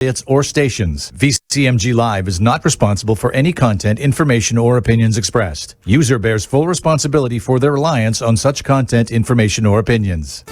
affiliates, or stations. VCMG Live is not responsible for any content, information, or opinions expressed. User bears full responsibility for their reliance on such content, information, or opinions.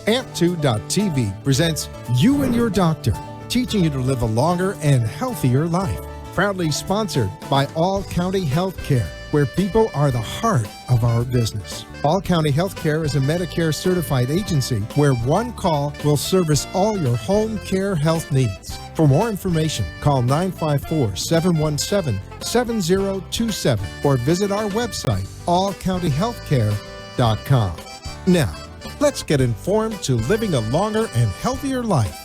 Amp2.tv presents You and Your Doctor, teaching you to live a longer and healthier life. Proudly sponsored by All County Healthcare, where people are the heart of our business. All County Healthcare is a Medicare certified agency where one call will service all your home care health needs. For more information, call 954-717-7027 or visit our website, allcountyhealthcare.com. Now, let's get informed to living a longer and healthier life.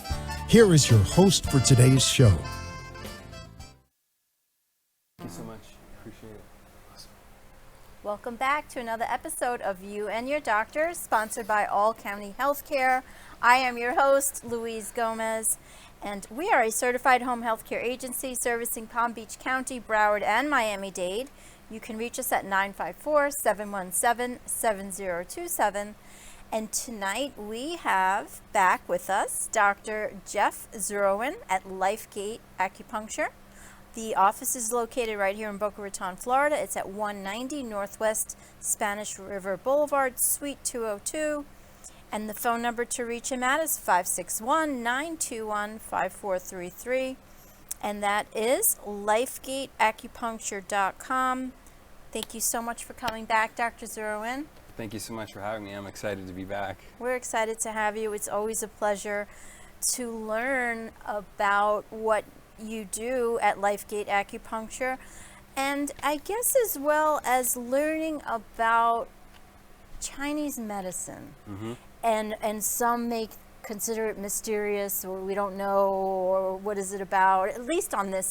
Here is your host for today's show. Thank you so much. Appreciate it. Awesome. Welcome back to another episode of You and Your Doctor, sponsored by All County Healthcare. I am your host, Louise Gomez, and we are a certified home healthcare agency servicing Palm Beach County, Broward, and Miami-Dade. You can reach us at 954-717-7027. And tonight we have back with us Dr. Jeff Zurawin at LifeGate Acupuncture. The office is located right here in Boca Raton, Florida. It's at 190 Northwest Spanish River Boulevard, Suite 202. And the phone number to reach him at is 561-921-5433. And that is lifegateacupuncture.com. Thank you so much for coming back, Dr. Zurawin. Thank you so much for having me. I'm excited to be back. We're excited to have you. It's always a pleasure to learn about what you do at LifeGate Acupuncture, and I guess as well as learning about Chinese medicine. Mm-hmm. And some may consider it mysterious, or we don't know, or what is it about, at least on the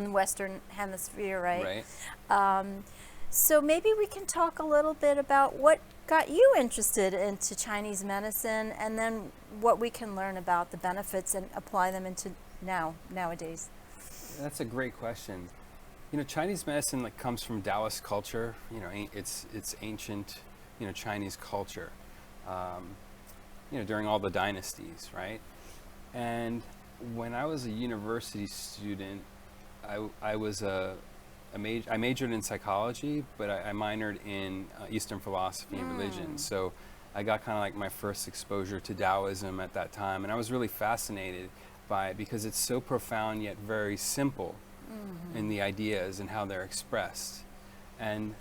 Western Hemisphere, right? So maybe we can talk a little bit about what got you interested into Chinese medicine, and then what we can learn about the benefits and apply them into nowadays. That's a great question. You know, Chinese medicine comes from Taoist culture. You know, it's ancient, Chinese culture. During all the dynasties, right? And when I was a university student, I majored in psychology, but I minored in Eastern philosophy and religion. So I got kind of like my first exposure to Taoism at that time, and I was really fascinated by it because it's so profound yet very simple in the ideas and how they're expressed. And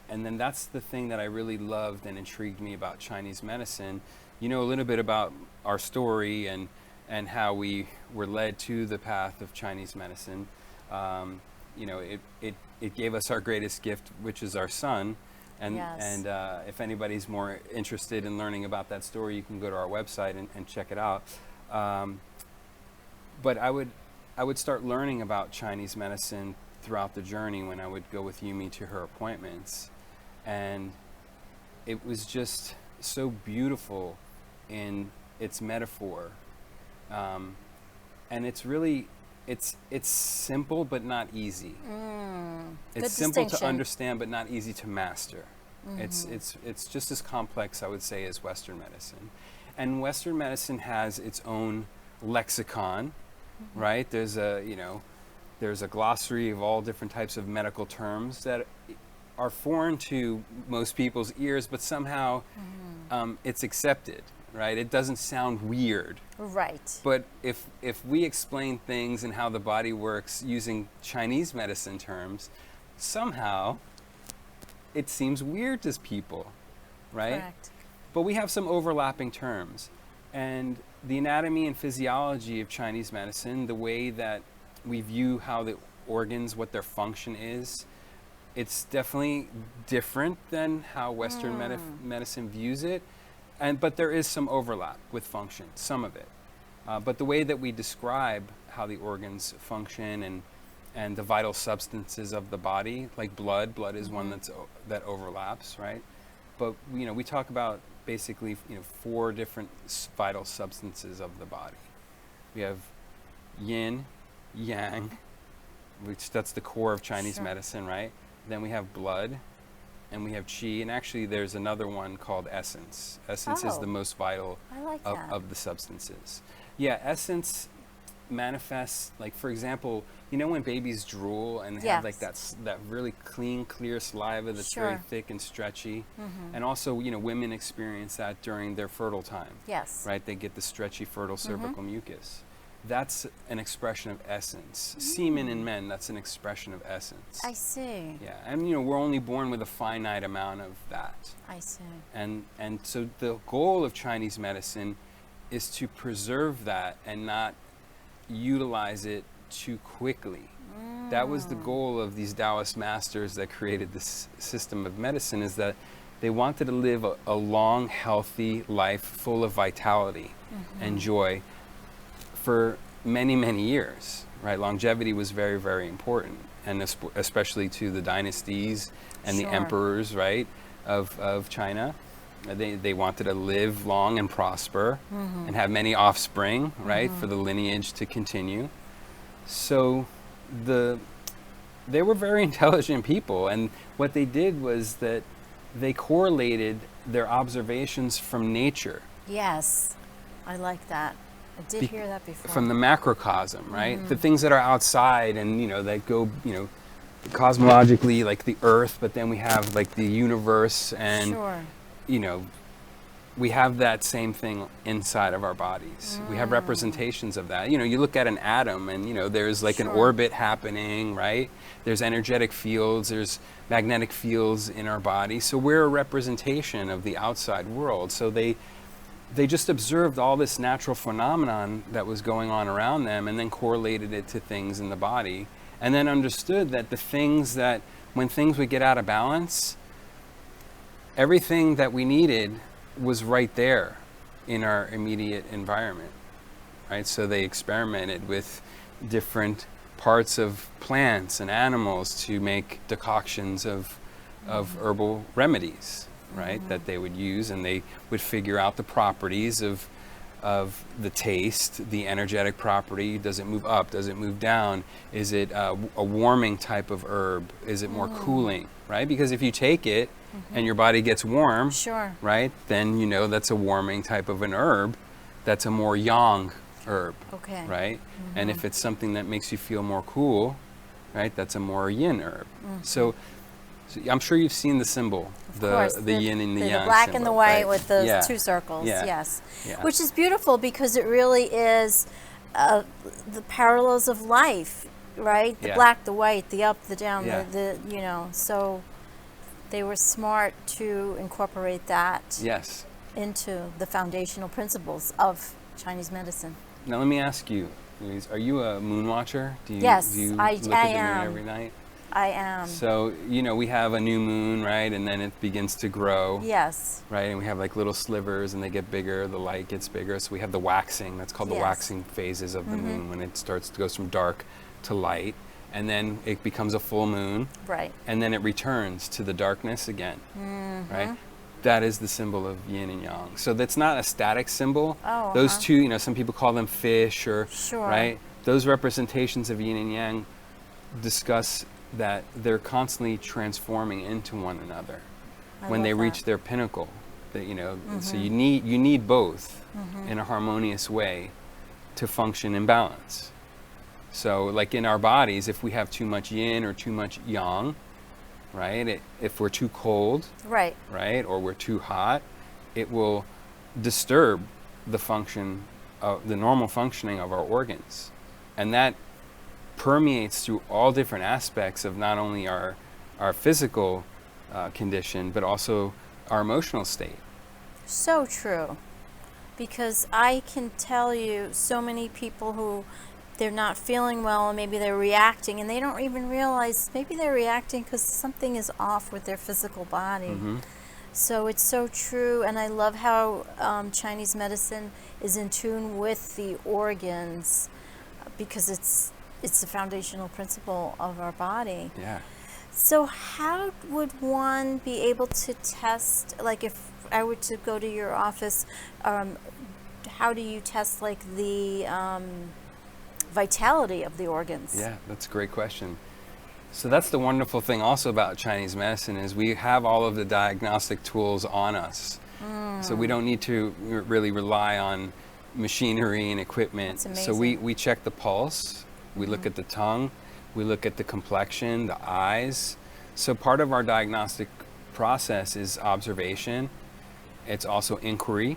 then that's the thing that I really loved and intrigued me about Chinese medicine. You know a little bit about our story and how we were led to the path of Chinese medicine. It gave us our greatest gift, which is our son. And if anybody's more interested in learning about that story, you can go to our website and check it out. But I would start learning about Chinese medicine throughout the journey when I would go with Yumi to her appointments. And it was just so beautiful in its metaphor. And it's really, it's simple but not easy. It's simple to understand but not easy to master. It's just as complex, I would say, as Western medicine. And Western medicine has its own lexicon, right? There's a glossary of all different types of medical terms that are foreign to most people's ears, but somehow it's accepted, right? It doesn't sound weird. Right. But if we explain things and how the body works using Chinese medicine terms, somehow it seems weird to people, right? Correct. But we have some overlapping terms. And the anatomy and physiology of Chinese medicine, the way that we view how the organs, what their function is, it's definitely different than how Western medicine views it. But there is some overlap with function, some of it. But the way that we describe how the organs function and the vital substances of the body, like blood is one that overlaps, right? But we talk about basically 4 different vital substances of the body. We have yin, yang, which that's the core of Chinese medicine, right? Then we have blood, and we have qi, and actually there's another one called essence. Essence is Oh. the most vital I like that. of the substances. Yeah, essence manifests, like for example, you know when babies drool and they have like that really clean, clear saliva that's very Sure. thick and stretchy, and also women experience that during their fertile time. Yes. Right, they get the stretchy fertile cervical mucus. That's an expression of essence. Semen in men, that's an expression of essence. I see. Yeah, and we're only born with a finite amount of that. I see. And so the goal of Chinese medicine is to preserve that and not utilize it too quickly. That was the goal of these Taoist masters that created this system of medicine, is that they wanted to live a long, healthy life full of vitality and joy for many, many years, right? Longevity was very, very important, and especially to the dynasties and the Sure. emperors, right, of China. They wanted to live long and prosper and have many offspring, right, for the lineage to continue. So they were very intelligent people, and what they did was that they correlated their observations from nature. Yes. I like that. I did hear that before. From the macrocosm, right? The things that are outside and, that go, cosmologically, like the earth, but then we have like the universe and, Sure. We have that same thing inside of our bodies. We have representations of that. You look at an atom and, there's like an Sure. orbit happening, right? There's energetic fields, there's magnetic fields in our body. So we're a representation of the outside world. So they just observed all this natural phenomenon that was going on around them and then correlated it to things in the body, and then understood that when things would get out of balance, everything that we needed was right there in our immediate environment, right? So they experimented with different parts of plants and animals to make decoctions of herbal remedies, right, that they would use, and they would figure out the properties of the taste, the energetic property. Does it move up? Does it move down? Is it a warming type of herb? Is it more cooling, right? Because if you take it and your body gets warm, Sure. right, then that's a warming type of an herb. That's a more yang herb, Okay. right? And if it's something that makes you feel more cool, right, that's a more yin herb. So I'm sure you've seen the symbol, Of course, the yin and the yang the black and the symbol, white right? with those Yeah. two circles. Yeah. Yes. Yeah. Which is beautiful because it really is the parallels of life, right? The Yeah. black, the white, the up, the down, Yeah. so they were smart to incorporate that Yes. into the foundational principles of Chinese medicine. Now let me ask you, Louise, are you a moon watcher? Yes, do you I look at the am. moon every night? I am. So, we have a new moon, right? And then it begins to grow, Yes. right? And we have like little slivers and they get bigger, the light gets bigger. So we have the waxing, that's called the Yes. waxing phases of the moon, when it goes from dark to light. And then it becomes a full moon. Right. And then it returns to the darkness again, right? That is the symbol of yin and yang. So that's not a static symbol. Oh, Those two, some people call them fish or, Sure. right? Those representations of yin and yang discuss that they're constantly transforming into one another when love they that. reach their pinnacle. That, so you need both in a harmonious way to function in balance. So like in our bodies, if we have too much yin or too much yang, right? If we're too cold, Right. right, or we're too hot, it will disturb the normal functioning of our organs. And that permeates through all different aspects of not only our physical condition, but also our emotional state. So true. Because I can tell you so many people who they're not feeling well and maybe they're reacting and they don't even realize maybe they're reacting because something is off with their physical body. So it's so true, and I love how Chinese medicine is in tune with the organs because it's the foundational principle of our body. Yeah. So how would one be able to test, like if I were to go to your office, how do you test like the vitality of the organs? Yeah, that's a great question. So that's the wonderful thing also about Chinese medicine is we have all of the diagnostic tools on us. So we don't need to really rely on machinery and equipment. That's So amazing. we check the pulse, we look at the tongue, we look at the complexion, the eyes. So part of our diagnostic process is observation. It's also inquiry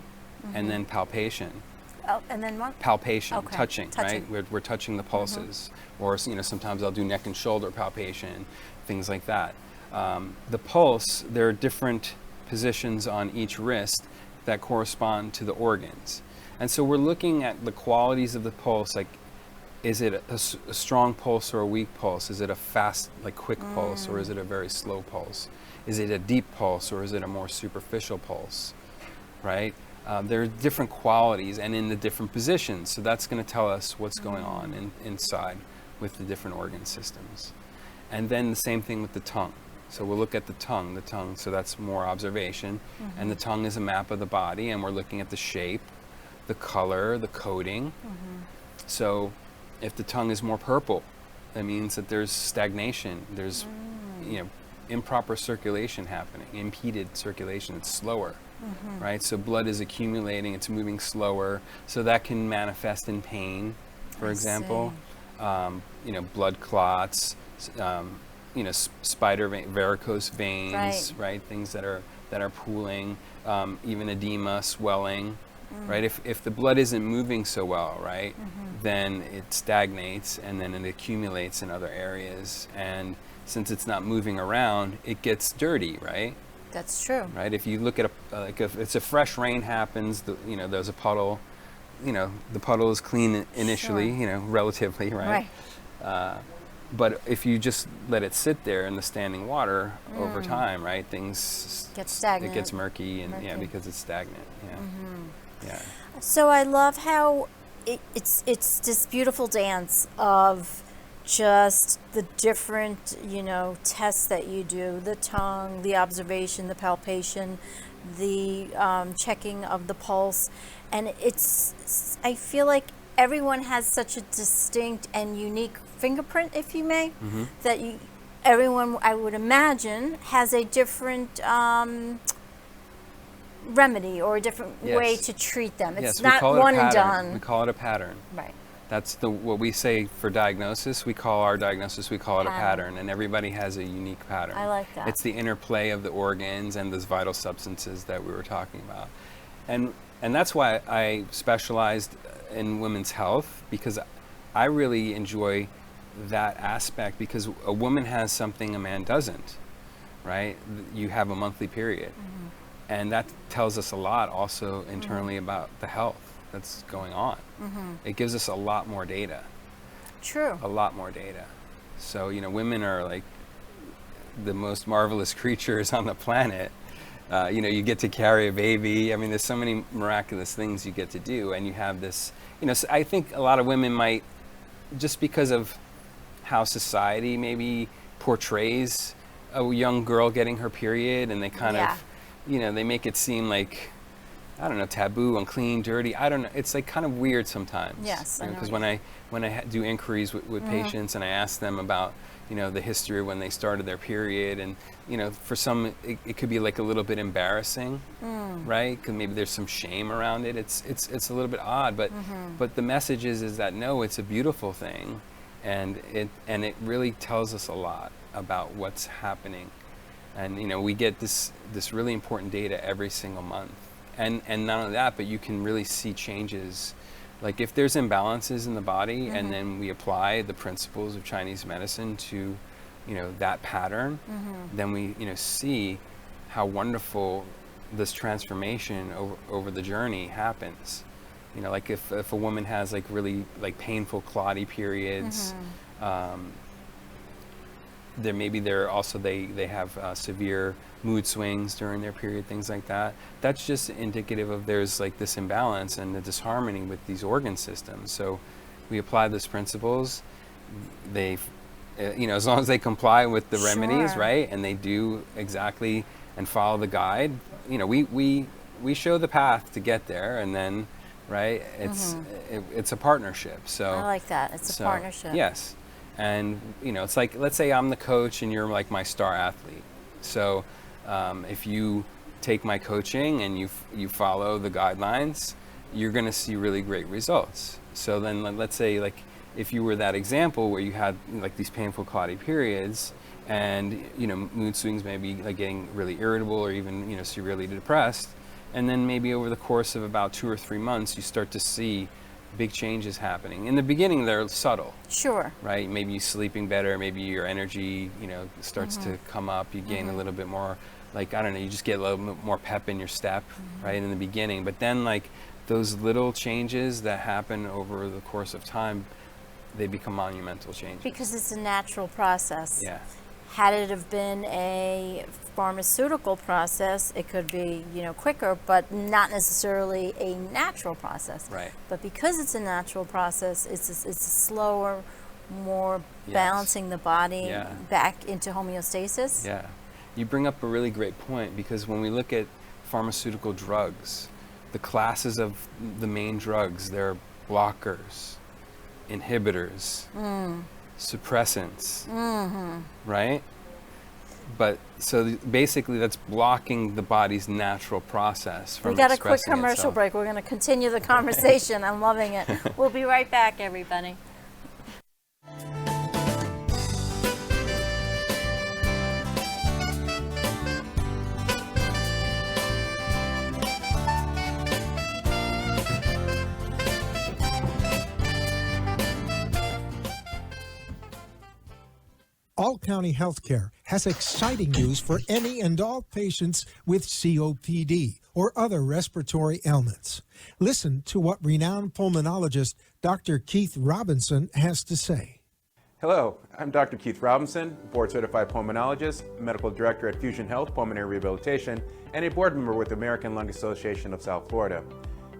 and then palpation. Oh, and then what? Palpation, Okay, touching, touching. right? We're touching the pulses, or sometimes I'll do neck and shoulder palpation, things like that. The pulse, there are different positions on each wrist that correspond to the organs, and so we're looking at the qualities of the pulse. Like, is it a strong pulse or a weak pulse? Is it a fast, like quick pulse, or is it a very slow pulse? Is it a deep pulse, or is it a more superficial pulse? Right? There are different qualities and in the different positions, so that's going to tell us what's going on inside with the different organ systems. And then the same thing with the tongue. So we'll look at the tongue, so that's more observation. And the tongue is a map of the body, and we're looking at the shape, the color, the coating. So if the tongue is more purple, that means that there's stagnation, there's improper circulation happening, impeded circulation, it's slower. Right, so blood is accumulating, it's moving slower, so that can manifest in pain, for example. Blood clots, spider vein, varicose veins, right? Things that are pooling, even edema, swelling, right? If the blood isn't moving so well, right, then it stagnates and then it accumulates in other areas, and since it's not moving around, it gets dirty, right? That's true. Right. If you look at if it's a fresh rain happens, there's a puddle. The puddle is clean initially. Relatively, right? But if you just let it sit there in the standing water over time, right, things get stagnant. It gets murky, and because it's stagnant. Yeah. So I love how it's this beautiful dance of just the different, tests that you do, the tongue, the observation, the palpation, the checking of the pulse. And I feel like everyone has such a distinct and unique fingerprint, if you may, that everyone, I would imagine, has a different remedy or a different way to treat them. It's not one and done. We call it a pattern. Right. That's what we say for diagnosis. We call it a pattern, and everybody has a unique pattern. I like that. It's the interplay of the organs and those vital substances that we were talking about. And that's why I specialized in women's health, because I really enjoy that aspect, because a woman has something a man doesn't, right? You have a monthly period. And that tells us a lot also internally about the health that's going on. It gives us a lot more data. True. A lot more data. So, women are like the most marvelous creatures on the planet. You get to carry a baby. I mean, there's so many miraculous things you get to do, and you have this, so I think a lot of women might, just because of how society maybe portrays a young girl getting her period, and they kind of, they make it seem like, I don't know, taboo, unclean, dirty. I don't know. It's like kind of weird sometimes. Yes. Because when I do inquiries with patients and I ask them about, the history of when they started their period, and for some it could be like a little bit embarrassing, right? Because maybe there's some shame around it. It's a little bit odd, but the message is that no, it's a beautiful thing, and it really tells us a lot about what's happening, and we get this really important data every single month. And not only that, but you can really see changes. Like if there's imbalances in the body, and then we apply the principles of Chinese medicine to, that pattern, then we, see how wonderful this transformation over the journey happens. Like if a woman has like really like painful clotty periods, they're also they have severe mood swings during their period, things like that. That's just indicative of there's like this imbalance and the disharmony with these organ systems. So we apply those principles. They, as long as they comply with the remedies, right, and they do exactly and follow the guide, we show the path to get there, and then, right, it's a partnership. So I like that. It's a partnership. Yes. And, you know, it's like, let's say I'm the coach and you're like my star athlete. So if you take my coaching and you follow the guidelines, you're going to see really great results. So then let's say, like, if you were that example where you had like these painful cloudy periods and, you know, mood swings, maybe like getting really irritable or even, you know, severely depressed, and then maybe over the course of about 2 or 3 months, you start to see big changes happening. In the beginning, they're subtle. Sure. Right? Maybe you're sleeping better, maybe your energy, you know, starts to come up, you gain a little bit more, like, I don't know, you just get a little bit more pep in your step, right, in the beginning. But then, like, those little changes that happen over the course of time, they become monumental changes. Because it's a natural process. Yeah. Had it have been a pharmaceutical process, it could be, you know, quicker, but not necessarily a natural process. Right. But because it's a natural process, it's a slower, more balancing the body back into homeostasis. Yeah. You bring up a really great point, because when we look at pharmaceutical drugs, the classes of the main drugs, they're blockers, inhibitors, suppressants, right? But so basically that's blocking the body's natural process from We got a quick expressing commercial itself. break. We're going to continue the conversation. I'm loving it. We'll be right back, everybody. All County Healthcare has exciting news for any and all patients with COPD or other respiratory ailments. Listen to what renowned pulmonologist Dr. Keith Robinson has to say. Hello, I'm Dr. Keith Robinson, board-certified pulmonologist, medical director at Fusion Health Pulmonary Rehabilitation, and a board member with the American Lung Association of South Florida.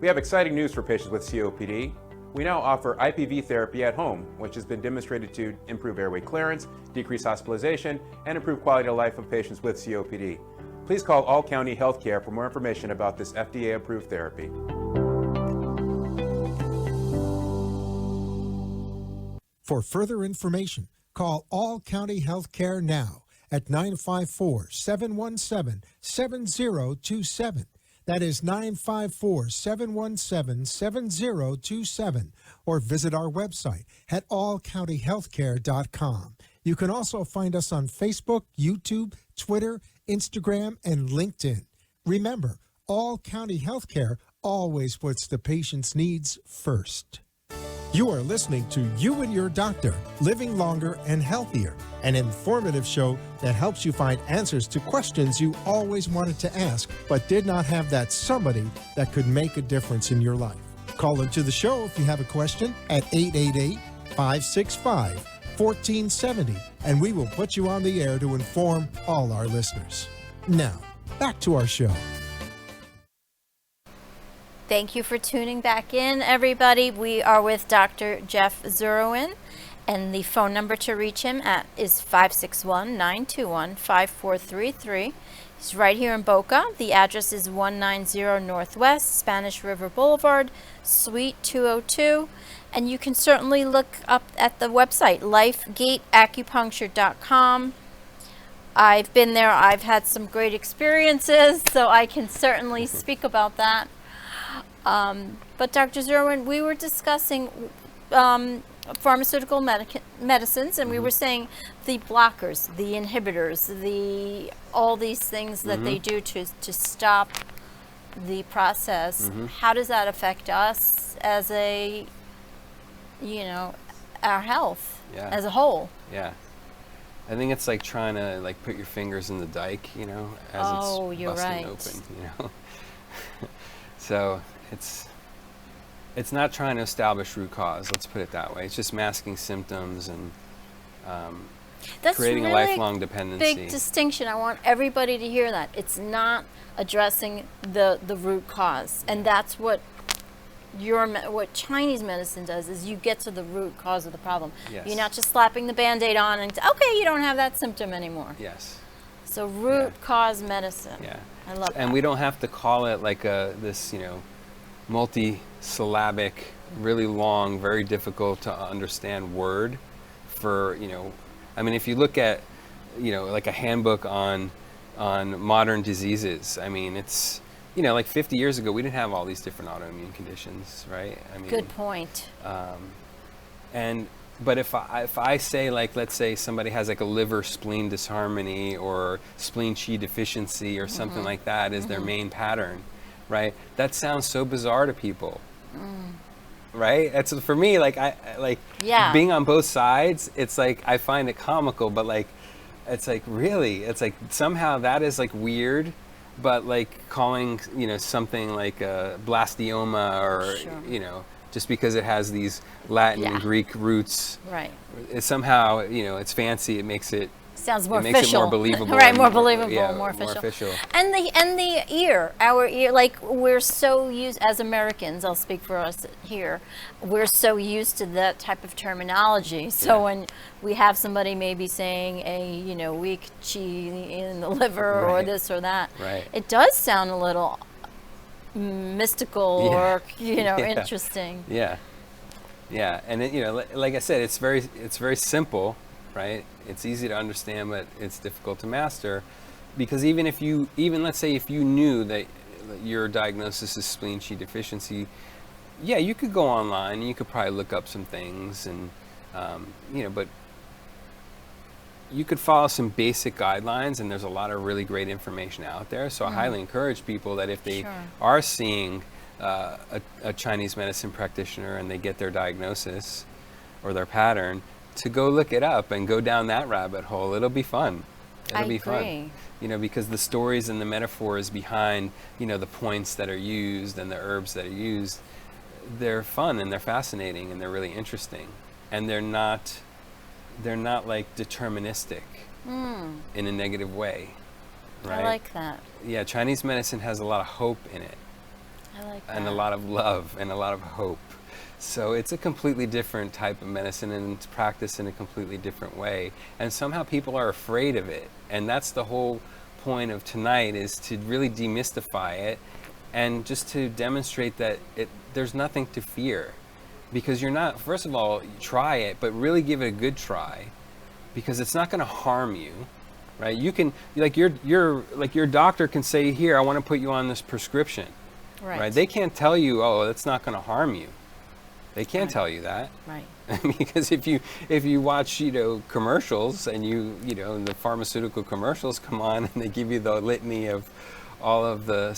We have exciting news for patients with COPD. We now offer IPV therapy at home, which has been demonstrated to improve airway clearance, decrease hospitalization, and improve quality of life of patients with COPD. Please call All County Healthcare for more information about this FDA-approved therapy. For further information, call All County Healthcare now at 954-717-7027. That is 954-717-7027, or visit our website at allcountyhealthcare.com. You can also find us on Facebook, YouTube, Twitter, Instagram, and LinkedIn. Remember, All County Healthcare always puts the patient's needs first. You are listening to You and Your Doctor, Living Longer and Healthier, an informative show that helps you find answers to questions you always wanted to ask, but did not have that somebody that could make a difference in your life. Call into the show if you have a question at 888-565-1470, and we will put you on the air to inform all our listeners. Now, back to our show. Thank you for tuning back in, everybody. We are with Dr. Jeff Zurawin, and the phone number to reach him is 561-921-5433. He's right here in Boca. The address is 190 Northwest Spanish River Boulevard, Suite 202. And you can certainly look up at the website, lifegateacupuncture.com. I've been there. I've had some great experiences, so I can certainly speak about that. But Dr. Zurawin, we were discussing pharmaceutical medicines, and we were saying the blockers, the inhibitors, all these things that they do to stop the process. How does that affect us as our health as a whole? Yeah. I think it's like trying to like put your fingers in the dike, as it's busting open, So it's not trying to establish root cause, let's put it that way. It's just masking symptoms and creating really a lifelong dependency. Big distinction. I want everybody to hear that. It's not addressing the root cause. And that's what Chinese medicine does, is you get to the root cause of the problem. Yes. You're not just slapping the Band-Aid on and, okay, you don't have that symptom anymore. Yes. So root cause medicine. Yeah. I love that. And we don't have to call it like this, multi-syllabic, really long, very difficult to understand word for, I mean, if you look at, like a handbook on modern diseases, I mean, it's, like 50 years ago, we didn't have all these different autoimmune conditions, right? I mean, good point. But if I say, like, let's say somebody has like a liver spleen disharmony or spleen Qi deficiency or something like that as their main pattern, right? That sounds so bizarre to people, right? That's for me, like, being on both sides, it's like I find it comical, but like, it's like, really, it's like somehow that is like weird, but like calling, something like a blastoma or, just because it has these Latin and Greek roots, right? It's somehow, it's fancy. It makes it sounds more official. Makes it more believable, right? More believable, more More official. And the ear, our ear, like we're so used as Americans. I'll speak for us here. We're so used to that type of terminology. So when we have somebody maybe saying a weak Qi in the liver or this or that, it does sound a little mystical or interesting. And it, like I said, it's very simple, right? It's easy to understand, but it's difficult to master, because let's say if you knew that your diagnosis is spleen Qi deficiency, you could go online and you could probably look up some things, and but you could follow some basic guidelines, and there's a lot of really great information out there. So I highly encourage people that if they are seeing a Chinese medicine practitioner and they get their diagnosis or their pattern, to go look it up and go down that rabbit hole. It'll be fun. It'll be fun. Because the stories and the metaphors behind, the points that are used and the herbs that are used, they're fun and they're fascinating and they're really interesting. And they're not like deterministic in a negative way, right? I like that. Yeah, Chinese medicine has a lot of hope in it. I like that. And a lot of love and a lot of hope. So it's a completely different type of medicine, and it's practiced in a completely different way. And somehow people are afraid of it. And that's the whole point of tonight, is to really demystify it and just to demonstrate that there's nothing to fear. Because you're not, first of all, try it, but really give it a good try, because it's not going to harm you, right? You can, like your doctor can say, here, I want to put you on this prescription, right? They can't tell you, oh, that's not going to harm you. They can't tell you that, right? Because if you watch commercials and the pharmaceutical commercials come on and they give you the litany of all of the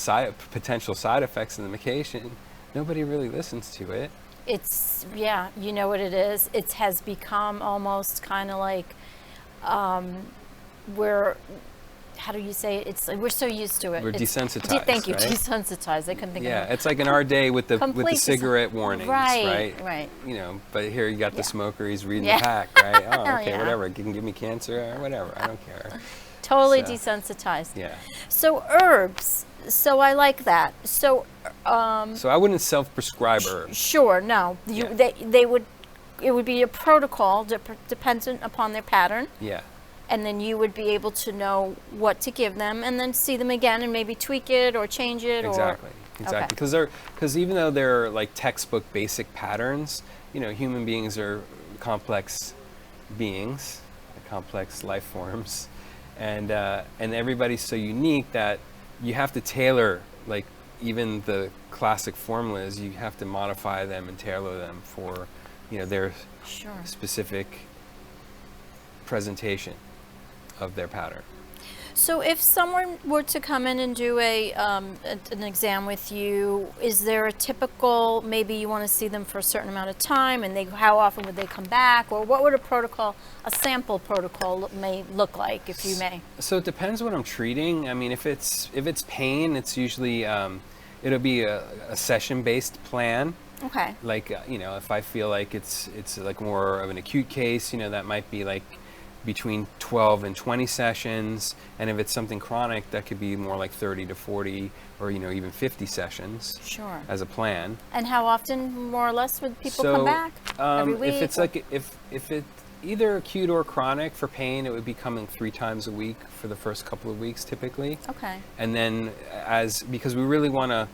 potential side effects of the medication, nobody really listens to it. It's, you know what it is? It has become almost kind of like, how do you say it? It's like we're so used to it. We're desensitized. Thank you, right? desensitized. I couldn't think of it. Yeah, it's like in our day with the cigarette warnings, right? Right. But here you got the smoker, he's reading the pack, right? Oh, okay, whatever. You can give me cancer or whatever. I don't care. Totally desensitized. Yeah. So herbs. So I like that. So I wouldn't self-prescribe herbs. Sure, no. It would be a protocol dependent upon their pattern. Yeah. And then you would be able to know what to give them, and then see them again and maybe tweak it or change it. Exactly. Because even though they're like textbook basic patterns, human beings are complex beings, complex life forms, and everybody's so unique that you have to tailor, like even the classic formulas, you have to modify them and tailor them for, their specific presentation of their pattern. So if someone were to come in and do an exam with you, is there a typical, maybe you want to see them for a certain amount of time, and how often would they come back, or what would a sample protocol may look like, if you may? So it depends what I'm treating. I mean, if it's pain, it's usually it'll be a session-based plan. Okay. Like if I feel like it's like more of an acute case, that might be like between 12 and 20 sessions, and if it's something chronic, that could be more like 30 to 40 or even 50 sessions. Sure. As a plan. And how often, more or less, would people come back? Every week? If it's like if it's either acute or chronic for pain, it would be coming 3 times a week for the first couple of weeks typically. Okay. And then because we really want to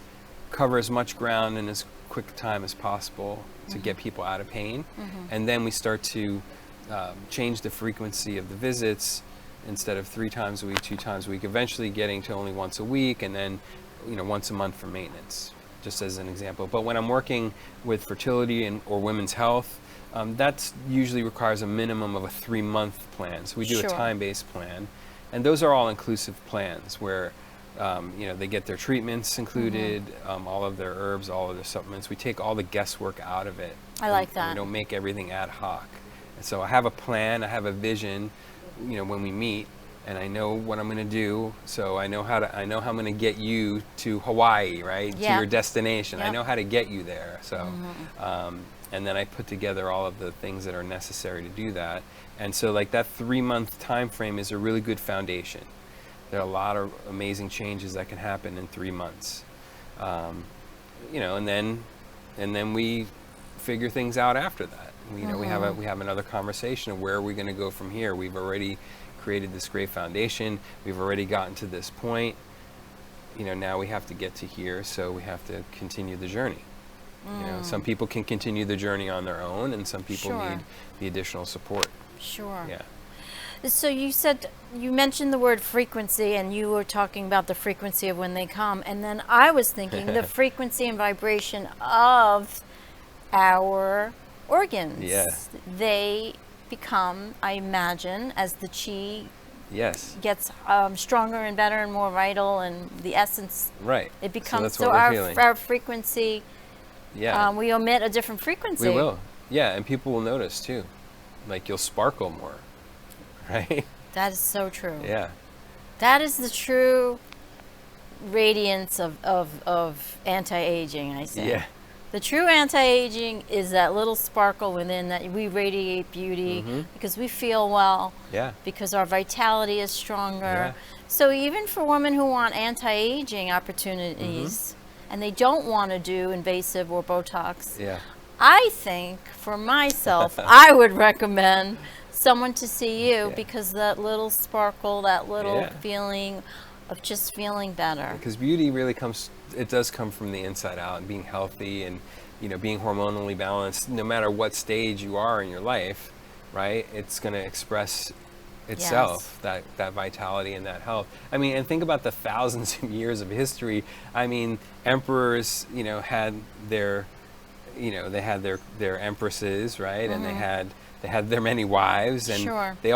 cover as much ground in as quick time as possible to get people out of pain, and then we start to change the frequency of the visits. Instead of 3 times a week, 2 times a week, eventually getting to only once a week, and then once a month for maintenance, just as an example. But when I'm working with fertility or women's health, that usually requires a minimum of a 3-month plan. So we do a time-based plan, and those are all inclusive plans where they get their treatments included, all of their herbs, all of their supplements. We take all the guesswork out of it. I like that. We don't make everything ad hoc. And so I have a plan, I have a vision, when we meet, and I know what I'm going to do. So I know how I'm going to get you to Hawaii, right? Yeah. To your destination. Yep. I know how to get you there. So, and then I put together all of the things that are necessary to do that. And so like that 3-month time frame is a really good foundation. There are a lot of amazing changes that can happen in 3 months. And then we figure things out after that. We have another conversation of where are we going to go from here. We've already created this great foundation. We've already gotten to this point. Now we have to get to here, so we have to continue the journey. Some people can continue the journey on their own, and some people need the additional support. Sure. Yeah. So you mentioned the word frequency, and you were talking about the frequency of when they come, and then I was thinking the frequency and vibration of our organs. Yes. They become, I imagine, as the chi gets stronger and better and more vital, and the essence. Right. It becomes so that's what our frequency. Yeah. We emit a different frequency. We will. Yeah, and people will notice too. Like you'll sparkle more. Right. That is so true. Yeah. That is the true radiance of anti-aging, I say. Yeah. The true anti-aging is that little sparkle within that we radiate beauty because we feel well, because our vitality is stronger. So even for women who want anti-aging opportunities and they don't want to do invasive or Botox, I think for myself, I would recommend someone to see you because that little sparkle, that little feeling of just feeling better. Because beauty really does come from the inside out, and being healthy and being hormonally balanced. No matter what stage you are in your life, right? It's going to express itself, that vitality and that health. I mean, and think about the thousands of years of history. I mean, emperors, had their, they had their empresses, right? And they had their many wives, and they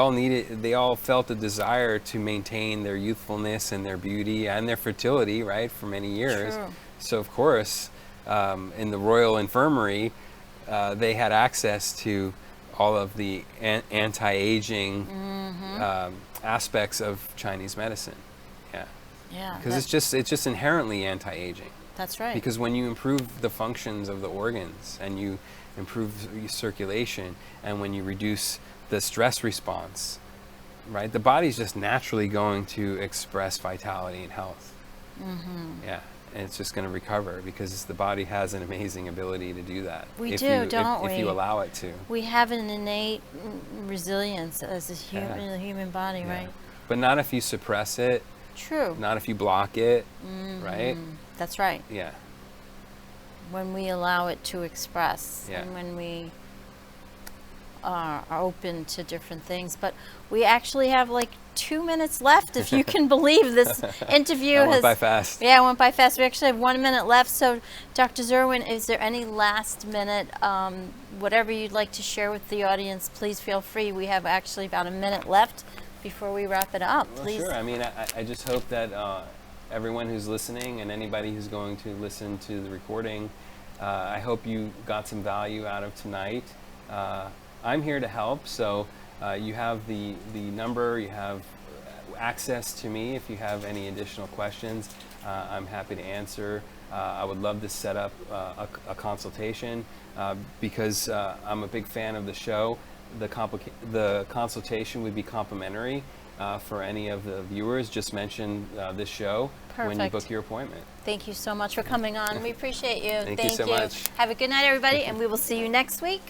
all felt a desire to maintain their youthfulness and their beauty and their fertility, right, for many years. So of course, in the royal infirmary, they had access to all of the anti-aging aspects of Chinese medicine. Yeah. Because it's just inherently anti-aging. That's right. Because when you improve the functions of the organs and you improve circulation, and when you reduce the stress response, right, the body's just naturally going to express vitality and health. Yeah, and it's just going to recover because the body has an amazing ability to do that. If you allow it to. We have an innate resilience as a human body, right? But not if you suppress it. True. Not if you block it, right? That's right. Yeah. When we allow it to express, and when we are open to different things. But we actually have like 2 minutes left, if you can believe this interview. Went by fast. Yeah, it went by fast. We actually have 1 minute left. So Dr. Zurawin, is there any last minute, whatever you'd like to share with the audience, please feel free. We have actually about a minute left before we wrap it up. Please. Well, sure. I mean, I just hope that everyone who's listening and anybody who's going to listen to the recording, I hope you got some value out of tonight. I'm here to help, so you have the number, you have access to me if you have any additional questions. I'm happy to answer. I would love to set up a consultation because I'm a big fan of the show. The consultation would be complimentary for any of the viewers. Just mention this show when you book your appointment. Thank you so much for coming on. We appreciate you. Thank you so much. Have a good night, everybody, and we will see you next week.